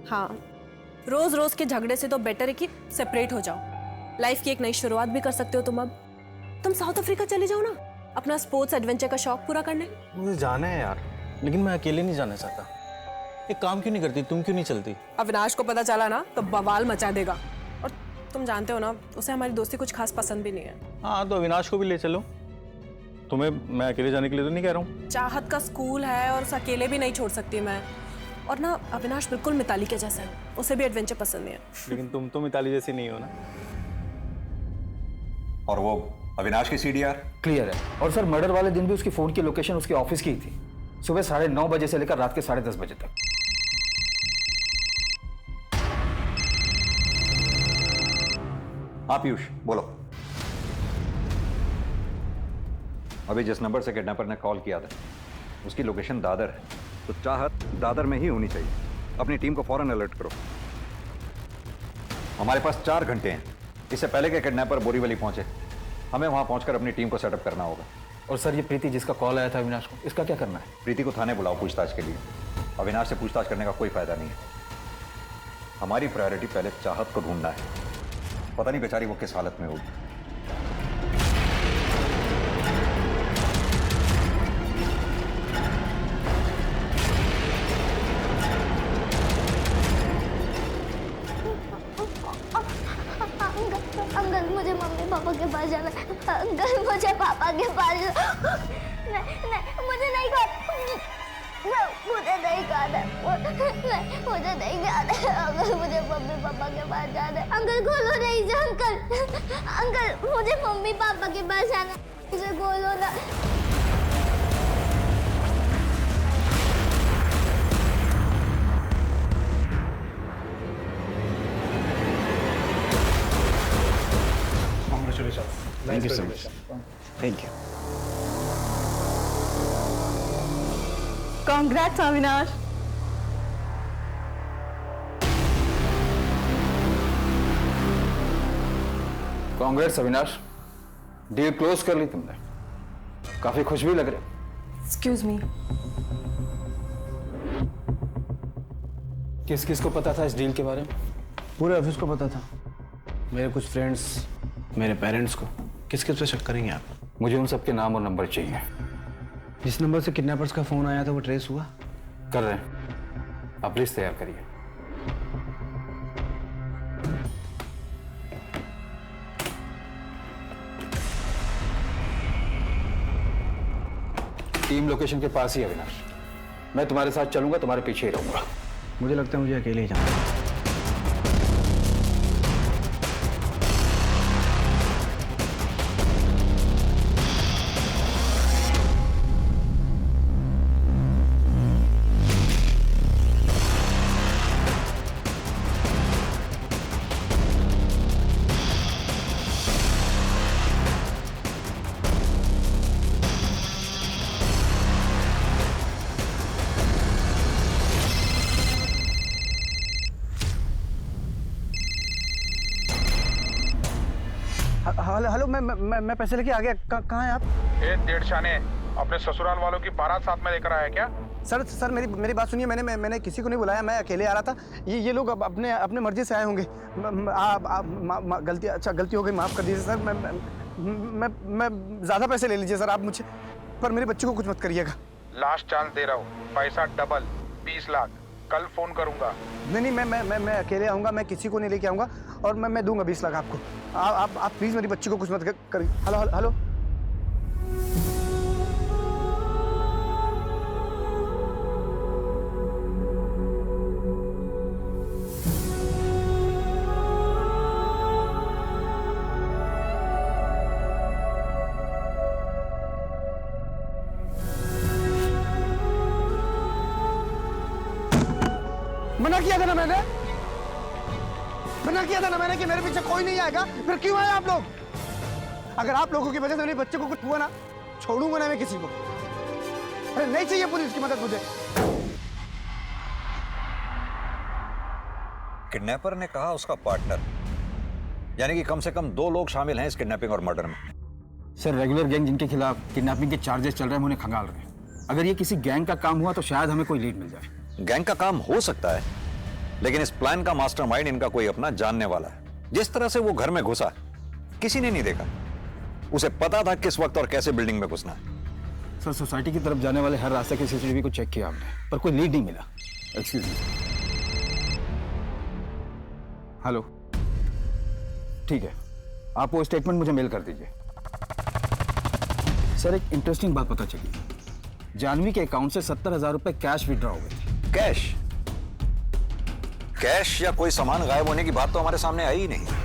हाँ, रोज रोज के झगड़े से तो बेटर है कि सेपरेट हो जाओ। लाइफ की एक नई शुरुआत भी कर सकते हो तुम। अब तुम साउथ अफ्रीका चले जाओ ना, अपना स्पोर्ट्स एडवेंचर का शौक पूरा करने। मुझे जाना है यार, लेकिन मैं अकेले नहीं जाना चाहता। एक काम क्यों नहीं करती, तुम क्यों नहीं चलती? अविनाश को पता चला ना तो बवाल मचा देगा, और तुम जानते हो ना उसे हमारी दोस्ती कुछ खास पसंद भी नहीं है। हाँ, तो अविनाश को भी ले चलो। तुम्हें मैं अकेले जाने के लिए तो नहीं कह रहा हूँ। चाहत का स्कूल है और उसे अकेले भी नहीं छोड़ सकती मैं। और ना अविनाश बिल्कुल मिताली के जैसा है, उसे भी एडवेंचर पसंद नहीं है। लेकिन तुम तो मिताली जैसी नहीं हो ना। और वो अविनाश की सीडीआर क्लियर है। और सर मर्डर वाले दिन भी उसकी फोन की लोकेशन उसके ऑफिस की ही थी, सुबह 9:30 बजे से लेकर रात के 10:30 बजे तक। हाँ पीयूष बोलो। अभी जिस नंबर से किडनैपर ने कॉल किया था उसकी लोकेशन दादर है, तो चाहत दादर में ही होनी चाहिए। अपनी टीम को फौरन अलर्ट करो। हमारे पास 4 घंटे हैं, इससे पहले कि किडनैपर बोरीवली पहुंचे हमें वहां पहुंचकर अपनी टीम को सेटअप करना होगा। और सर ये प्रीति जिसका कॉल आया था अविनाश को, इसका क्या करना है? प्रीति को थाने बुलाओ पूछताछ के लिए। अविनाश से पूछताछ करने का कोई फायदा नहीं है। हमारी प्रायोरिटी पहले चाहत को ढूंढना है। पता नहीं बेचारी वो किस हालत में होगी। अंकल मुझे मम्मी पापा के पास जाना है। अंकल मुझे पापा के पास नहीं, मुझे नहीं खाना, मुझे नहीं खाना, मुझे नहीं खाना। अंकल मुझे मम्मी पापा के पास जाना है। अंकल खोलो नहीं जा अंकल मुझे मम्मी पापा के पास जाना, मुझे खोलो ना। Thank you so much. Thank you. Congrats Avinash. Congrats Avinash, deal close कर ली तुमने। काफी खुश भी लग रहे। Excuse me. किस किस को पता था इस डील के बारे में? पूरे ऑफिस को पता था, मेरे कुछ फ्रेंड्स, मेरे पेरेंट्स को। किस किस पे शक करेंगे आप? मुझे उन सबके नाम और नंबर चाहिए। जिस नंबर से किडनैपर्स का फोन आया था वो ट्रेस हुआ? कर रहे हैं, आप लिस्ट तैयार करिए। टीम लोकेशन के पास ही है अविनाश। मैं तुम्हारे साथ चलूंगा, तुम्हारे पीछे ही रहूंगा। मुझे लगता है मुझे अकेले ही जाना है। हेलो, मैं पैसे लेके आ गया। कहाँ हैं आप? डेढ़ शाने अपने ससुराल वालों की बारात साथ में लेकर आया क्या? सर मेरी बात सुनिए। मैंने किसी को नहीं बुलाया, मैं अकेले आ रहा था। ये लोग अपने मर्जी से आए होंगे। गलती हो गई, माफ कर दीजिए सर। मैं ज़्यादा पैसे ले लीजिए सर आप मुझे, पर मेरे बच्चे को कुछ मत करिएगा। लास्ट चांस दे रहा हूँ, पैसा डबल 20 लाख। कल फोन करूंगा। नहीं, मैं अकेले आऊँगा, मैं किसी को नहीं लेके आऊँगा, और मैं दूंगा 20 लाख आपको। आप प्लीज़ मेरी बच्ची को कुछ मत करिए। हेलो। मना किया था ना मैंने कि मेरे पीछे कोई नहीं आएगा। फिर क्यों आए आप लोग? अगर आप लोगों की वजह से मेरे बच्चे को कुछ हुआ ना, छोड़ूंगा ना मैं किसी को। अरे नहीं चाहिए पुलिस की मदद मुझे। किडनैपर ने कहा उसका पार्टनर, यानी कि कम से कम 2 लोग शामिल हैं इस किडनैपिंग और मर्डर में। सर रेगुलर गैंग जिनके खिलाफ किडनैपिंग के चार्जेस चल रहे हैं, हम उन्हें खंगाल रहे हैं। अगर ये किसी गैंग का काम हुआ तो शायद हमें कोई लीड मिल जाए। गैंग का काम हो सकता है, लेकिन इस प्लान का मास्टरमाइंड इनका कोई अपना जानने वाला है। जिस तरह से वो घर में घुसा, किसी ने नहीं देखा। उसे पता था किस वक्त और कैसे बिल्डिंग में घुसना है। सर सोसाइटी की तरफ जाने वाले हर रास्ते के सीसीटीवी को चेक किया हमने, पर कोई लीड नहीं मिला। Excuse me. हेलो, ठीक है, आप वो स्टेटमेंट मुझे मेल कर दीजिए। सर एक इंटरेस्टिंग बात पता चली, जानवी के अकाउंट से 70,000 रुपए कैश विड्रॉ हो गए थे। कैश? कैश या कोई सामान गायब होने की बात तो हमारे सामने आई ही नहीं।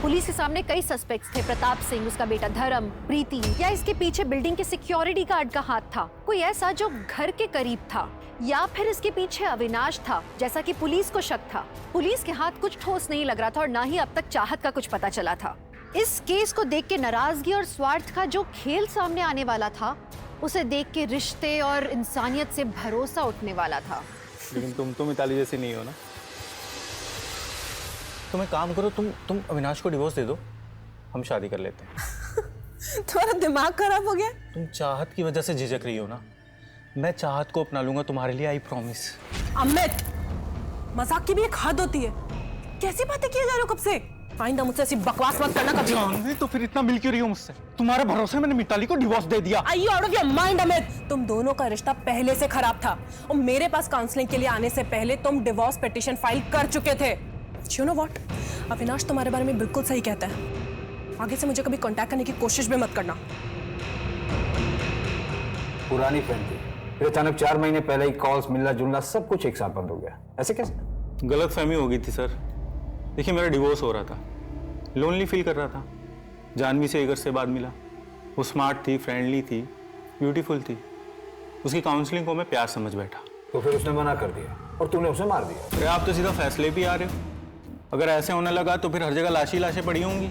पुलिस के सामने कई सस्पेक्ट्स थे। प्रताप सिंह, उसका बेटा धर्म, प्रीति, या इसके पीछे बिल्डिंग के सिक्योरिटी गार्ड का हाथ था, कोई ऐसा जो घर के करीब था, या फिर इसके पीछे अविनाश था, जैसा कि पुलिस को शक था। पुलिस के हाथ कुछ ठोस नहीं लग रहा था और ना ही अब तक चाहत का कुछ पता चला था। इस केस को देख के नाराजगी और स्वार्थ का जो खेल सामने आने वाला था, उसे देख के रिश्ते और इंसानियत से भरोसा उठने वाला था। लेकिन तुम तो मिताली जैसी नहीं हो ना। तुम एक काम करो, तुम अविनाश को डिवोर्स दे दो, हम शादी कर लेते हैं। तुम्हारा दिमाग खराब हो गया? तुम चाहत की वजह से झिझक रही हो ना, मैं चाहत को अपना लूंगा तुम्हारे लिए, आई प्रॉमिस। अमित, मजाक की भी एक हद होती है। कैसी बातें किए जा रहे हो कब से? आइंदा मुझसे ऐसी बकवास मत करना कभी। जानवी तो फिर इतना मिल क्यों रही हो मुझसे? तुम्हारे भरोसे मैंने मिताली को डिवोर्स दे दिया। Are you out of your mind, Amit? तुम दोनों का रिश्ता पहले से खराब था और मेरे पास काउंसलिंग के लिए आने से पहले तुम डिवोर्स पिटीशन फाइल कर चुके थे। You know what? अविनाश तुम्हारे बारे में बिल्कुल सही कहता है। आगे से मुझे कभी कांटेक्ट करने की कोशिश भी मत करना। पुरानी फ्रेंड थी, फिर अचानक 4 महीने पहले ही कॉल्स, मिलना जुलना सब कुछ एक साथ बंद हो गया। ऐसे कैसे? गलतफहमी हो गई थी सर। देखिए मेरा डिवोर्स हो रहा था, लोनली फील कर रहा था। जानवी से 1 अर्से बाद मिला। वो स्मार्ट थी, फ्रेंडली थी, ब्यूटीफुल थी। उसकी काउंसलिंग को मैं प्यार समझ बैठा। तो फिर उसने मना कर दिया और तूने उसे मार दिया। अरे आप तो सीधा फैसले भी आ रहे हो। अगर ऐसे होने लगा तो फिर हर जगह लाशी लाशें पड़ी होंगी।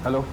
हेलो,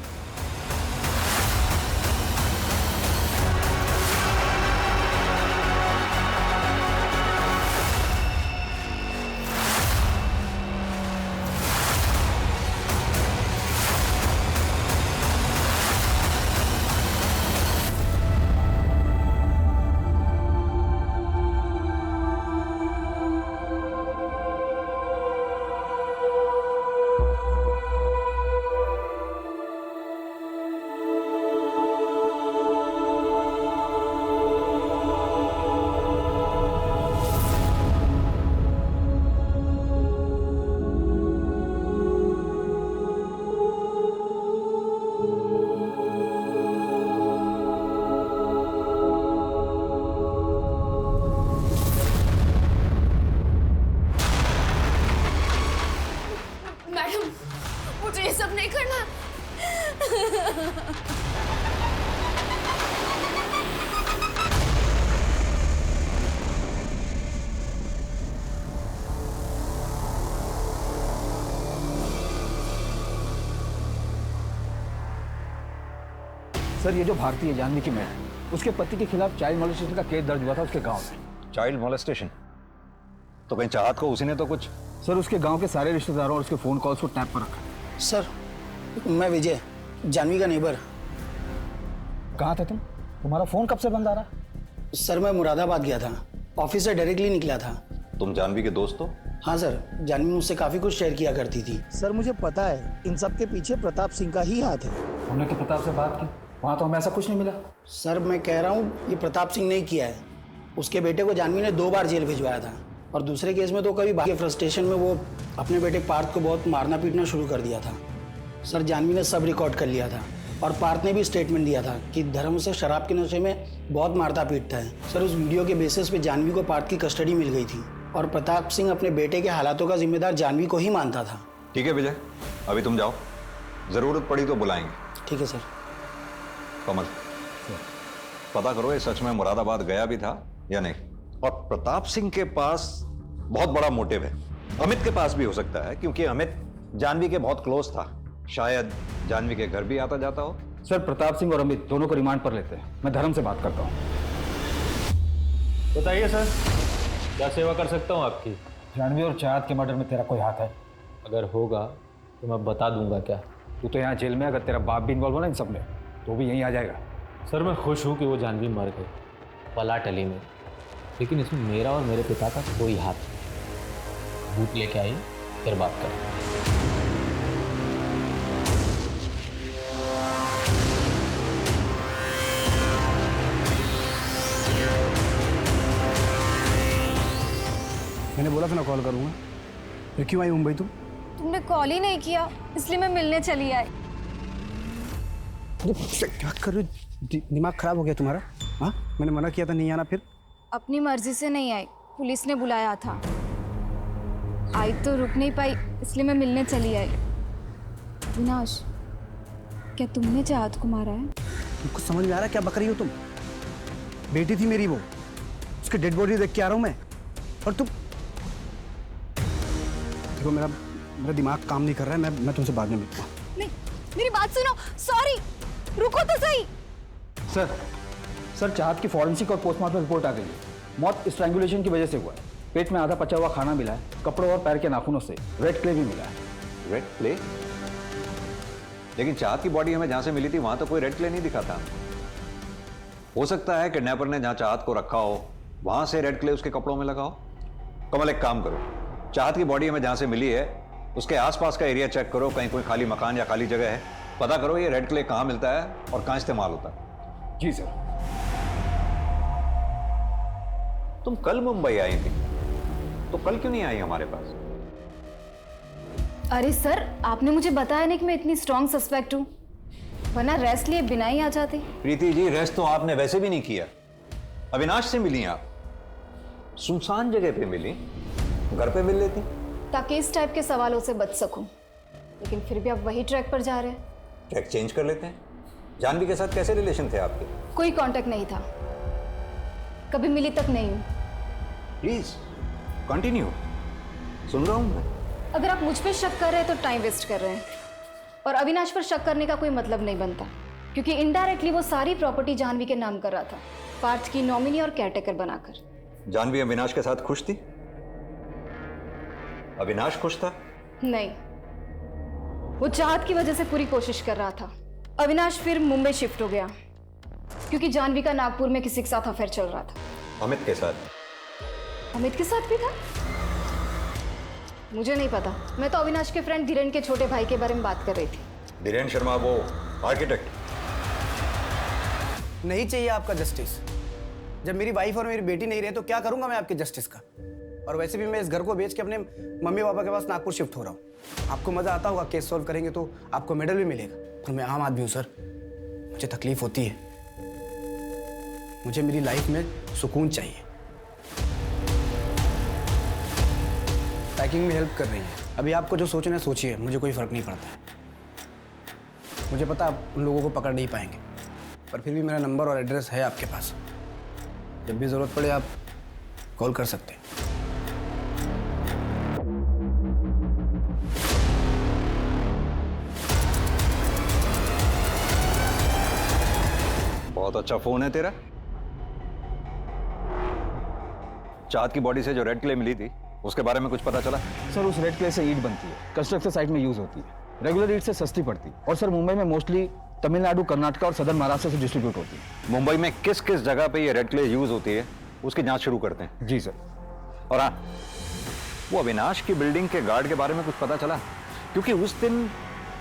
मुझे ये सब नहीं करना। सर ये जो भारतीय जानवी की मैन, उसके पति के खिलाफ चाइल्ड मोलेस्टेशन का केस दर्ज हुआ था उसके गांव में। Child molestation? तो कहीं चाहत को उसी ने तो कुछ। सर उसके गांव के सारे रिश्तेदारों और उसके फोन कॉल्स को टैप पर रखा। सर मैं विजय, जानवी का नेबर। कहाँ थे तुम? तुम्हारा फोन कब से बंद आ रहा? सर मैं मुरादाबाद गया था, ऑफिस से डायरेक्टली निकला था। तुम जानवी के दोस्त हो? हाँ सर, जानवी मुझसे काफी कुछ शेयर किया करती थी। सर मुझे पता है इन सब के पीछे प्रताप सिंह का ही हाथ है। हमने तो प्रताप से बात की, वहाँ तो हमें ऐसा कुछ नहीं मिला। सर मैं कह रहा हूँ ये प्रताप सिंह ने किया है। उसके बेटे को जानवी ने 2 बार जेल भिजवाया था और दूसरे केस में तो कभी बाकी फ्रस्ट्रेशन में वो अपने बेटे पार्थ को बहुत मारना पीटना शुरू कर दिया था। सर जानवी ने सब रिकॉर्ड कर लिया था और पार्थ ने भी स्टेटमेंट दिया था कि धर्म से शराब के नशे में बहुत मारता पीटता है। सर उस वीडियो के बेसिस पे जानवी को पार्थ की कस्टडी मिल गई थी और प्रताप सिंह अपने बेटे के हालातों का जिम्मेदार जानवी को ही मानता था। ठीक है विजय, अभी तुम जाओ, जरूरत पड़ी तो बुलाएंगे। ठीक है सर। कमल पता करो ये सच में मुरादाबाद गया भी था या नहीं। और प्रताप सिंह के पास बहुत बड़ा मोटिव है। अमित के पास भी हो सकता है, क्योंकि अमित जानवी के बहुत क्लोज था। शायद जानवी के घर भी आता जाता हो। सर, प्रताप सिंह और अमित दोनों को रिमांड पर लेते हैं। मैं धर्म से बात करता हूँ। बताइए सर, क्या सेवा कर सकता हूँ आपकी? जानवी और चाहत के मर्डर में तेरा कोई हाथ है? अगर होगा तो मैं बता दूंगा। क्या तू तो यहाँ जेल में, अगर तेरा बाप भी इन्वॉल्व हो ना इन सब में तो भी यहीं आ जाएगा। सर, मैं खुश हूँ कि वो जानवी मर गई पलाटली में, लेकिन इसमें मेरा और मेरे पिता का कोई हाथ नहीं। भूत लेके आई, फिर बात करें। मैंने बोला था ना कॉल करूँगा, फिर क्यों आई मुंबई तुम? तुमने कॉल ही नहीं किया, इसलिए मैं मिलने चली आई। क्या कर रहे हो? दिमाग खराब हो गया तुम्हारा? हाँ, मैंने मना किया था नहीं आना। फिर अपनी मर्जी से नहीं आई, पुलिस ने बुलाया था। आई तो रुक नहीं पाई, इसलिए मैं मिलने चली आई। अविनाश, क्या तुमने चाहत को मारा है? तुमको समझ में आ रहा है क्या बक रही हो तुम? बेटी थी मेरी वो, उसकी डेड बॉडी देख के आ रहा हूँ मैं, और तुम देखो मेरा दिमाग काम नहीं कर रहा है। मैं तुमसे बाद में मिलता हूँ। नहीं, मेरी बात सुनो। सॉरी, रुको तो सही। सर, चाहत की फॉरेंसिक और पोस्टमार्टम रिपोर्ट आ गई है। मौत स्ट्रैंगुलेशन की वजह से हुआ है। पेट में आधा पचा हुआ खाना मिला है, कपड़ों और पैर के नाखूनों से रेड क्ले भी मिला है। Red clay? लेकिन चाहत की बॉडी हमें जहां से मिली थी वहां तो कोई रेड क्ले नहीं दिखा था। हो सकता है किडनैपर ने जहां चाहत को रखा हो वहां से रेड क्ले उसके कपड़ों में लगा हो। कमल, एक काम करो, चाहत की बॉडी हमें जहां से मिली है उसके आसपास का एरिया चेक करो, कहीं कोई खाली मकान या खाली जगह है। पता करो ये रेड क्ले कहां मिलता है और कहां इस्तेमाल होता है। जी सर। तुम कल मुंबई आई थी, तो कल क्यों नहीं आई हमारे पास? अरे सर, आपने मुझे बताया नहीं कि मैं इतनी स्ट्रॉन्ग सस्पेक्ट हूँ, वरना रेस्ट लिए बिना ही आ जाती। प्रीति जी, रेस्ट तो आपने वैसे भी नहीं किया। अविनाश से मिली आप, सुनसान जगह पे मिली, घर पे मिल लेती ताकि इस टाइप के सवालों से बच सकूं। लेकिन फिर भी आप वही ट्रैक पर जा रहे हैं। ट्रैक चेंज कर लेते हैं। जानवी के साथ कैसे रिलेशन थे आपके? कोई कांटेक्ट नहीं था, कभी मिली तक नहीं हूं। प्लीज कंटिन्यू, सुन रहा हूं मैं। अगर आप मुझ पे शक कर रहे हैं तो टाइम वेस्ट कर रहे हैं, और अविनाश पर शक करने का कोई मतलब नहीं बनता, क्योंकि इनडायरेक्टली वो सारी प्रॉपर्टी जानवी के नाम कर रहा था, पार्थ की नॉमिनी और केयरटेकर बनाकर। जानवी अविनाश के साथ खुश थी? अविनाश खुश था? नहीं, वो चाहत की वजह से पूरी कोशिश कर रहा था। अविनाश फिर मुंबई शिफ्ट हो गया, क्योंकि जानवी का नागपुर में किसी के साथ अफेयर चल रहा था। अमित के साथ? अमित के साथ भी था? मुझे नहीं पता, मैं तो अविनाश के फ्रेंड धीरेन के छोटे भाई के बारे में बात कर रही थी। धीरेन शर्मा, वो आर्किटेक्ट? नहीं चाहिए आपका जस्टिस। जब मेरी वाइफ और मेरी बेटी नहीं रहे तो क्या करूंगा मैं आपके जस्टिस का? और वैसे भी मैं इस घर को बेच के अपने मम्मी पापा के पास नागपुर शिफ्ट हो रहा हूँ। आपको मजा आता होगा, केस सॉल्व करेंगे तो आपको मेडल भी मिलेगा, पर मैं आम आदमी हूँ सर, मुझे तकलीफ होती है। मुझे मेरी लाइफ में सुकून चाहिए। पैकिंग में हेल्प कर रही है। अभी आपको जो सोचना है सोचिए, मुझे कोई फर्क नहीं पड़ता। मुझे पता आप उन लोगों को पकड़ नहीं पाएंगे, पर फिर भी मेरा नंबर और एड्रेस है आपके पास। जब भी जरूरत पड़े आप कॉल कर सकते हैं। बहुत अच्छा फोन है तेरा। चाहत की बॉडी से जो रेड क्ले मिली थी उसके बारे में कुछ पता चला? सर, उस रेड क्ले से ईंट बनती है, कंस्ट्रक्शन साइट में यूज होती है। रेगुलर ईंट से सस्ती पड़ती है, और सर मुंबई में मोस्टली तमिलनाडु, कर्नाटक और सदर्न महाराष्ट्र से डिस्ट्रीब्यूट होती है। मुंबई में किस किस जगह पे ये रेड क्ले यूज होती है उसकी जांच शुरू करते हैं। जी सर। और हाँ, वो अविनाश की बिल्डिंग के गार्ड के बारे में कुछ पता चला? क्योंकि उस दिन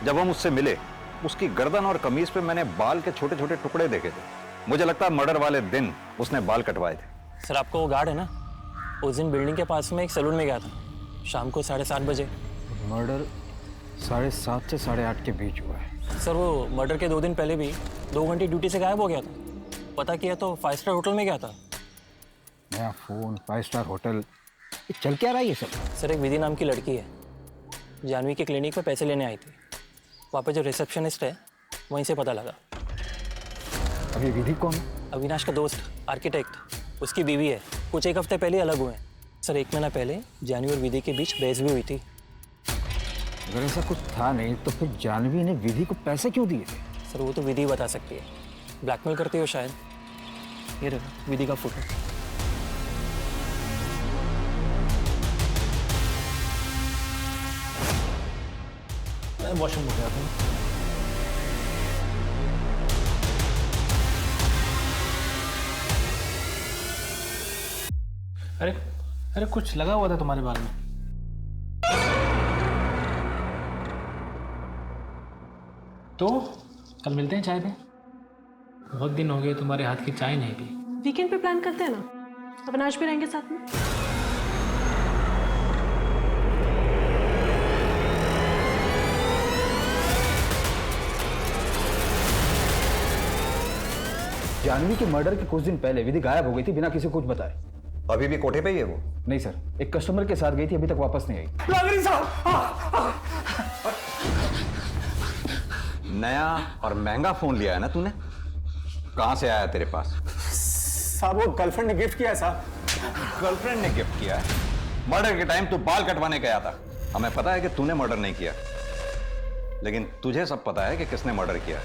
जब हम उससे मिले, उसकी गर्दन और कमीज पे मैंने बाल के छोटे छोटे टुकड़े देखे थे। मुझे लगता है मर्डर वाले दिन उसने बाल कटवाए थे। सर, आपको वो गार्ड है ना, उस दिन बिल्डिंग के पास में एक सैलून में गया था शाम को 7:30 बजे। मर्डर 7:30 से 8:30 के बीच हुआ है। सर, वो मर्डर के 2 दिन पहले भी 2 घंटे ड्यूटी से गायब हो गया था। पता किया तो 5 स्टार होटल में गया था। नया फोन, 5 स्टार होटल, चल क्या रहा है ये सब? सर, एक विधि नाम की लड़की है, जानवी के क्लिनिक पे पैसे लेने आई थी। वहाँ पे जो रिसेप्शनिस्ट है वहीं से पता लगा। अभी विधि कौन है? अविनाश का दोस्त आर्किटेक्ट, उसकी बीवी है। कुछ एक हफ्ते पहले अलग हुए हैं सर। 1 महीना पहले जानवी और विधि के बीच बहस भी हुई थी। अगर ऐसा कुछ था नहीं तो फिर जानवी ने विधि को पैसे क्यों दिए थे? सर वो तो विधि बता सकती है, ब्लैकमेल करती हो शायद। ये रहा विधि का फोटो। वॉशरूम हो गया था। अरे अरे कुछ लगा हुआ था तुम्हारे बाल में। तो कल मिलते हैं चाय पे। बहुत दिन हो गए तुम्हारे हाथ की चाय नहीं पी। वीकेंड पे प्लान करते हैं ना, अविनाश भी रहेंगे साथ में। जानवी के मर्डर के कुछ दिन पहले विधि गायब हो गई थी बिना किसी को कुछ बताए। अभी भी कोठे पे ही है वो? नहीं सर, एक कस्टमर के साथ गई थी, अभी तक वापस नहीं आई। नया और महंगा फोन लिया है ना तूने? कहां से आया तेरे पास? साहब वो गर्लफ्रेंड ने गिफ्ट किया है साहब। गर्लफ्रेंड ने गिफ्ट किया है? मर्डर के टाइम तू बाल कटवाने गया था। हमें पता है कि तूने मर्डर नहीं किया, लेकिन तुझे सब पता है कि किसने मर्डर किया।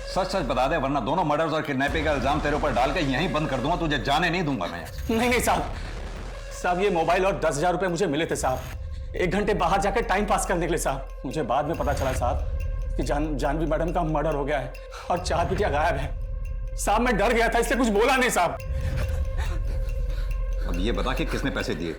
सच सच बता दे, वरना दोनों मर्डर्स और किडनैपिंग का इल्जाम तेरे ऊपर डाल के यहीं बंद कर दूंगा। तुझे जाने नहीं दूंगा मैं। नहीं साहब ये मोबाइल और 10,000 रुपए मुझे मिले थे साहब, 1 घंटे बाहर जाकर टाइम पास करने के लिए साहब। मुझे बाद में पता चला साहब कि जानवी मैडम का मर्डर हो गया है और चाहत बिटिया गायब है साहब। मैं डर गया था इसलिए कुछ बोला नहीं साहब। अब ये बता कि किसने पैसे दिए?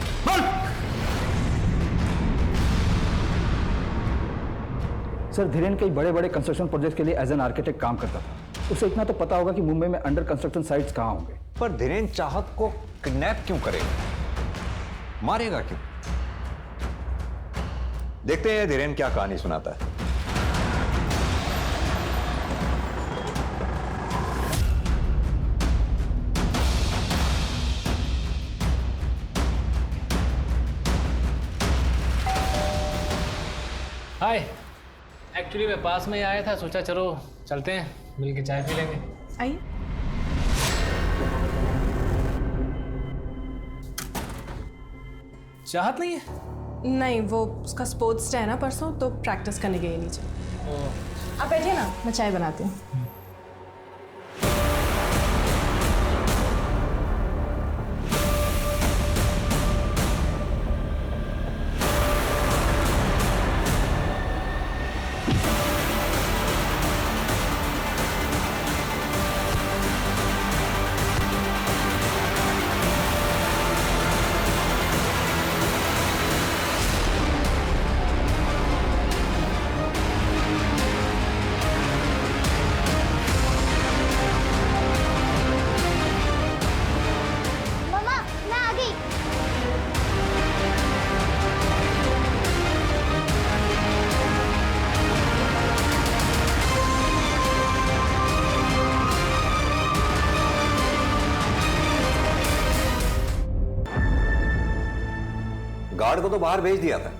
सर धीरेन कई बड़े बड़े कंस्ट्रक्शन प्रोजेक्ट के लिए एज एन आर्किटेक्ट काम करता था। उसे इतना तो पता होगा कि मुंबई में अंडर कंस्ट्रक्शन साइट्स कहां होंगे। पर धीरेन चाहत को किडनैप क्यों करेगा? मारेगा क्यों? देखते हैं धीरेन क्या कहानी सुनाता है। हाय, एक्चुअली मैं पास में ही आया था, सोचा चलो चलते हैं मिल के चाय पी लेंगे। आइए। चाहत नहीं है? नहीं, वो उसका स्पोर्ट्स डे है ना परसों, तो प्रैक्टिस करने गई नीचे। आप बैठिए ना, मैं चाय बनाती हूँ। गार्ड को तो बाहर भेज दिया था,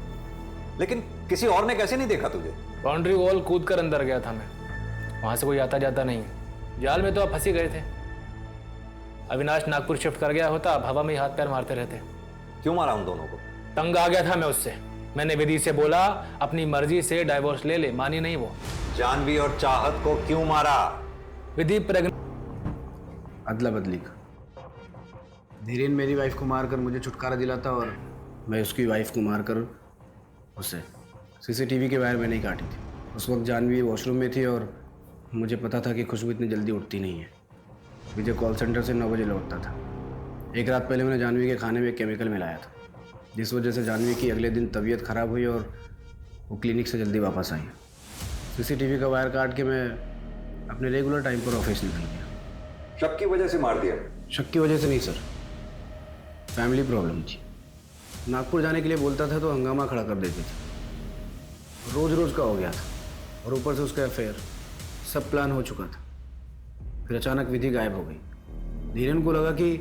लेकिन किसी और ने कैसे नहीं देखा तुझे? बाउंड्री वॉल कूद कर अंदर गया था मैं, वहां से कोई आता जाता नहीं है। जाल में तो आप फंसी गए थे। अविनाश नागपुर शिफ्ट कर गया होता, अब हवा में ही हाथ पैर मारते रहते। क्यों मारा उन दोनों को? तंग आ गया था मैं उससे। मैंने विधि से बोला अपनी मर्जी से डाइवोर्स ले ले, मानी नहीं वो। जानवी और चाहत को क्यों मारा? विधि अदला बदली का। धीरेन मेरी वाइफ को मारकर मुझे छुटकारा दिलाता और मैं उसकी वाइफ को मारकर उसे। सीसीटीवी के वायर मैंने ही काटी थी। उस वक्त जानवी वॉशरूम में थी और मुझे पता था कि खुशबू इतनी जल्दी उठती नहीं है। विजय कॉल सेंटर से 9 बजे लौटता था। एक रात पहले मैंने जानवी के खाने में एक केमिकल मिलाया था, जिस वजह से जानवी की अगले दिन तबीयत खराब हुई और वो क्लिनिक से जल्दी वापस आई। सीसीटीवी का वायर काट के मैं अपने रेगुलर टाइम पर ऑफिस निकल गया। शक की वजह से मार दिया? शक की वजह से नहीं सर, फैमिली प्रॉब्लम थी। नागपुर जाने के लिए बोलता था तो हंगामा खड़ा कर देते थे। रोज रोज का हो गया था और ऊपर से उसका अफेयर। सब प्लान हो चुका था। फिर अचानक विधि गायब हो गई। धीरेन को लगा कि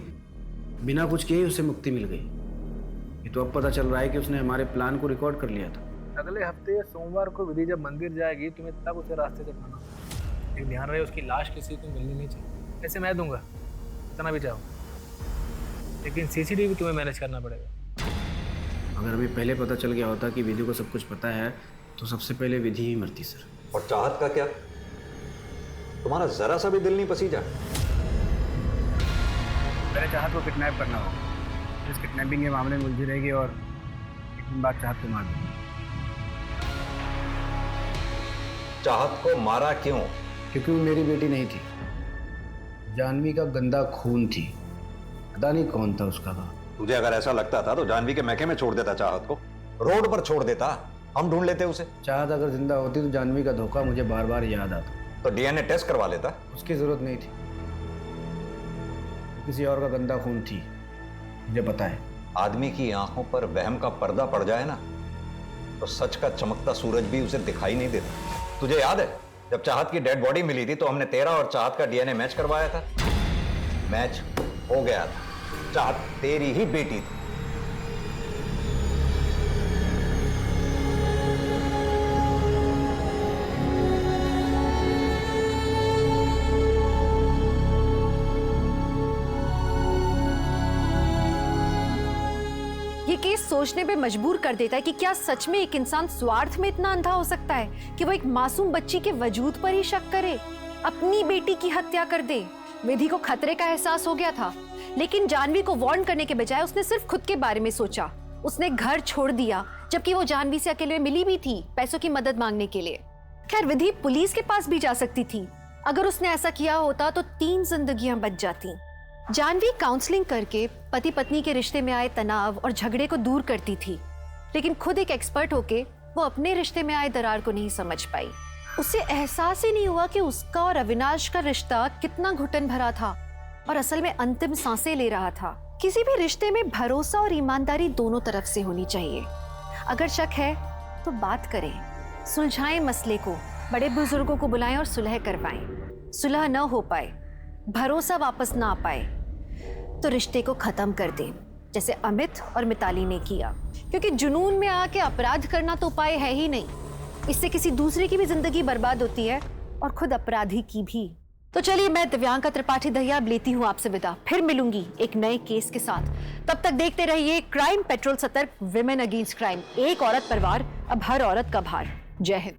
बिना कुछ किए उसे मुक्ति मिल गई। ये तो अब पता चल रहा है कि उसने हमारे प्लान को रिकॉर्ड कर लिया था। अगले हफ्ते सोमवार को विधि जब मंदिर जाएगी तुम्हें तब उसे रास्ते से खाना। एक ध्यान रहे उसकी लाश किसी को मिलनी नहीं चाहिए। ऐसे मैं दूंगा, कितना भी चाहो, लेकिन सीसीटीवी तुम्हें मैनेज करना पड़ेगा। अगर हमें पहले पता चल गया होता कि विधि को सब कुछ पता है तो सबसे पहले विधि ही मरती सर। और चाहत का क्या? तुम्हारा जरा सा भी दिल नहीं पसीजा? पहले चाहत को किडनैप करना होगा, इस किडनैपिंग के मामले में उलझी रहेगी और एक दिन बाद चाहत को मार देगी। चाहत को मारा क्यों? क्योंकि वो मेरी बेटी नहीं थी, जानवी का गंदा खून थी। पता नहीं कौन था उसका बाप। तुझे अगर ऐसा लगता था तो जानवी के मैके में छोड़ देता चाहत को, रोड पर छोड़ देता, हम ढूंढ लेते उसे। चाहत अगर जिंदा होती तो जानवी का धोखा मुझे बार बार याद आता। तो डीएनए टेस्ट करवा लेता। उसकी जरूरत नहीं थी, किसी और का गंदा खून थी, मुझे पता है। आदमी की आंखों पर वहम का पर्दा पड़ जाए ना तो सच का चमकता सूरज भी उसे दिखाई नहीं देता। तुझे याद है जब चाहत की डेड बॉडी मिली थी तो हमने तेरा और चाहत का डीएनए मैच करवाया था? मैच हो गया था, चाहत तेरी ही बेटी थी। ये केस सोचने पे मजबूर कर देता है कि क्या सच में एक इंसान स्वार्थ में इतना अंधा हो सकता है कि वो एक मासूम बच्ची के वजूद पर ही शक करे, अपनी बेटी की हत्या कर दे। विधि को खतरे का एहसास हो गया था, लेकिन जानवी को वार्न करने के बजाय उसने सिर्फ खुद के बारे में सोचा। उसने घर छोड़ दिया जबकि वो जानवी से अकेले मिली भी थी पैसों की मदद मांगने के लिए। खैर विधि पुलिस के पास भी जा सकती थी। अगर उसने ऐसा किया होता तो 3 जिंदगियां बच जाती। जानवी काउंसलिंग करके पति पत्नी के रिश्ते में आए तनाव और झगड़े को दूर करती थी, लेकिन खुद एक एक्सपर्ट होके वो अपने रिश्ते में आए दरार को नहीं समझ पाई। उसे एहसास ही नहीं हुआ कि उसका और अविनाश का रिश्ता कितना घुटन भरा था और असल में अंतिम सांसें ले रहा था। किसी भी रिश्ते में भरोसा और ईमानदारी दोनों तरफ से होनी चाहिए। अगर शक है तो बात करें, सुलझाएं मसले को, बड़े बुजुर्गों को बुलाएं और सुलह करवाएं। सुलह न हो पाए, भरोसा वापस ना आ पाए तो रिश्ते को खत्म कर दें, जैसे अमित और मिताली ने किया। क्योंकि जुनून में आके अपराध करना तो उपाय है ही नहीं, इससे किसी दूसरे की भी जिंदगी बर्बाद होती है और खुद अपराधी की भी। तो चलिए, मैं दिव्यांका त्रिपाठी दहिया अब लेती हूँ आपसे विदा। फिर मिलूंगी एक नए केस के साथ। तब तक देखते रहिए क्राइम पेट्रोल, सतर्क, विमेन अगेंस्ट क्राइम। एक औरत पर वार, अब हर औरत का भार। जय हिंद।